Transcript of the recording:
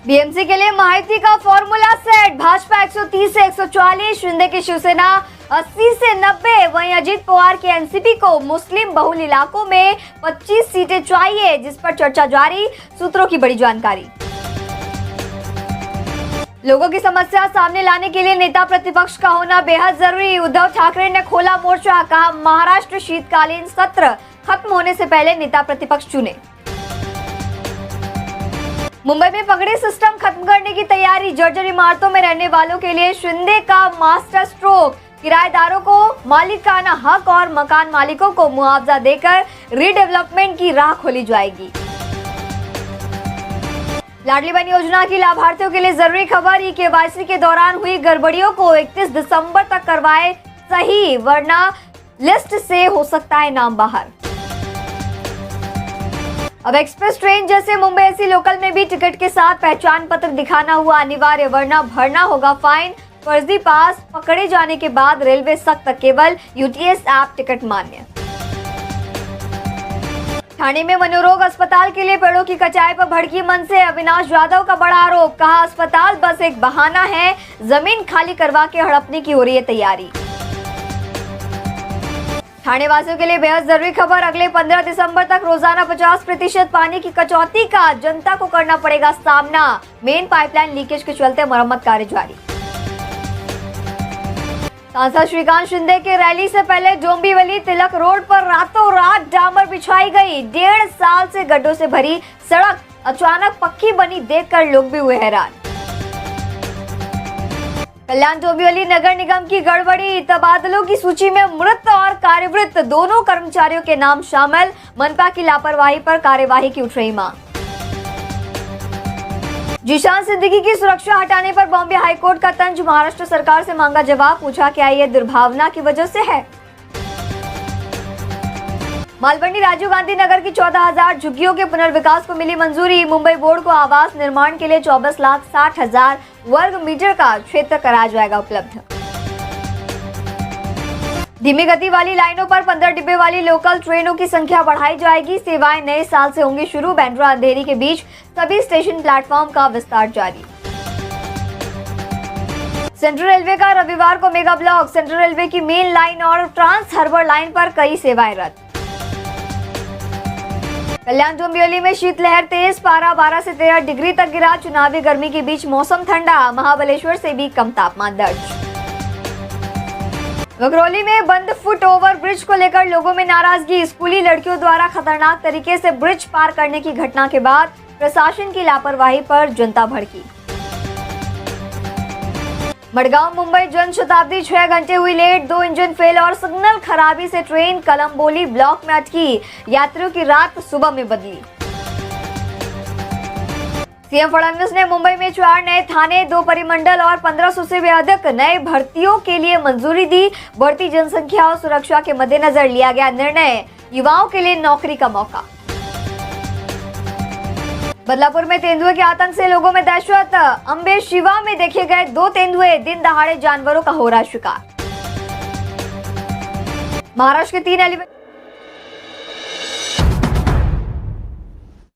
BMC के लिए महायुति का फॉर्मूला सेट। भाजपा 130 से 140, शिंदे की शिवसेना 80 से 90। वहीं अजीत पवार की एनसीपी को मुस्लिम बहुल इलाकों में 25 सीटें चाहिए, जिस पर चर्चा जारी। सूत्रों की बड़ी जानकारी। लोगों की समस्या सामने लाने के लिए नेता प्रतिपक्ष का होना बेहद जरूरी। उद्धव ठाकरे ने खोला मोर्चा, कहा महाराष्ट्र शीतकालीन सत्र खत्म होने से पहले नेता प्रतिपक्ष चुने। मुंबई में पगड़ी सिस्टम खत्म करने की तैयारी। जर्जर इमारतों में रहने वालों के लिए शिंदे का मास्टर स्ट्रोक। किराएदारों को मालिकाना हक और मकान मालिकों को मुआवजा देकर रीडेवलपमेंट की राह खोली जाएगी। लाडली बहन योजना की लाभार्थियों के लिए जरूरी खबर। ई-केवाईसी के दौरान हुई गड़बड़ियों को 31 दिसंबर तक करवाए सही, वरना लिस्ट से हो सकता है नाम बाहर। अब एक्सप्रेस ट्रेन जैसे मुंबई एसी लोकल में भी टिकट के साथ पहचान पत्र दिखाना हुआ अनिवार्य, वरना भरना होगा फाइन। फर्जी पास पकड़े जाने के बाद रेलवे सख्त, केवल यूटीएस ऐप टिकट मान्य। ठाणे में मनोरोग अस्पताल के लिए पेड़ों की कटाई पर भड़की मनसे। अविनाश यादव का बड़ा आरोप, कहा अस्पताल बस एक बहाना है, जमीन खाली करवा के हड़पने की हो रही है तैयारी। ठाणे वासियों के लिए बेहद जरूरी खबर। अगले 15 दिसंबर तक रोजाना 50% पानी की कटौती का जनता को करना पड़ेगा सामना। मेन पाइपलाइन लीकेज के चलते मरम्मत कार्य जारी। सांसद श्रीकांत शिंदे के रैली से पहले डोंबिवली तिलक रोड पर रातों रात डामर बिछाई गई। 1.5 साल से गड्ढों से भरी सड़क अचानक पक्की बनी, देखकर लोग भी हुए हैरान। कल्याण डोंबिवली नगर निगम की गड़बड़ी। तबादलों की सूची में मृत और कार्यवृत्त दोनों कर्मचारियों के नाम शामिल। मनपा की लापरवाही पर कार्यवाही की उठ रही मांग। जीशान सिद्दीकी की सुरक्षा हटाने पर बॉम्बे हाईकोर्ट का तंज। महाराष्ट्र सरकार से मांगा जवाब, पूछा क्या ये दुर्भावना की वजह से है। मालवंडी राजीव गांधी नगर की 14,000 झुग्गियों के पुनर्विकास को मिली मंजूरी। मुंबई बोर्ड को आवास निर्माण के लिए 24,60,000 वर्ग मीटर का क्षेत्र कराया जाएगा उपलब्ध। धीमी गति वाली लाइनों पर 15 डिब्बे वाली लोकल ट्रेनों की संख्या बढ़ाई जाएगी। सेवाएं नए साल से होंगी शुरू। बैंड्रा अंधेरी के बीच सभी स्टेशन प्लेटफॉर्म का विस्तार जारी। सेंट्रल रेलवे का रविवार को मेगा ब्लॉक। सेंट्रल रेलवे की मेन लाइन और ट्रांस हार्बर लाइन पर कई सेवाएं रद्द। कल्याण डोंबिवली में शीतलहर तेज, पारा 12 से 13 डिग्री तक गिरा। चुनावी गर्मी के बीच मौसम ठंडा। महाबलेश्वर से भी कम तापमान दर्ज। गगरौली में बंद फुट ओवर ब्रिज को लेकर लोगों में नाराजगी। स्कूली लड़कियों द्वारा खतरनाक तरीके से ब्रिज पार करने की घटना के बाद प्रशासन की लापरवाही पर जनता भड़की। मडगांव मुंबई जन शताब्दी 6 घंटे हुई लेट। 2 इंजन फेल और सिग्नल खराबी से ट्रेन कलंबोली ब्लॉक में अटकी। यात्रियों की रात सुबह में बदली। सीएम फडणवीस ने मुंबई में 4 नए थाने, 2 परिमंडल और 1500 से भी अधिक नए भर्तियों के लिए मंजूरी दी। बढ़ती जनसंख्या और सुरक्षा के मद्देनजर लिया गया निर्णय। युवाओं के लिए नौकरी का मौका। बदलापुर में तेंदुए के आतंक से लोगों में दहशत। अंबे शिवा में देखे गए 2 तेंदुए। दिन दहाड़े जानवरों का हो रहा शिकार। महाराष्ट्र के 3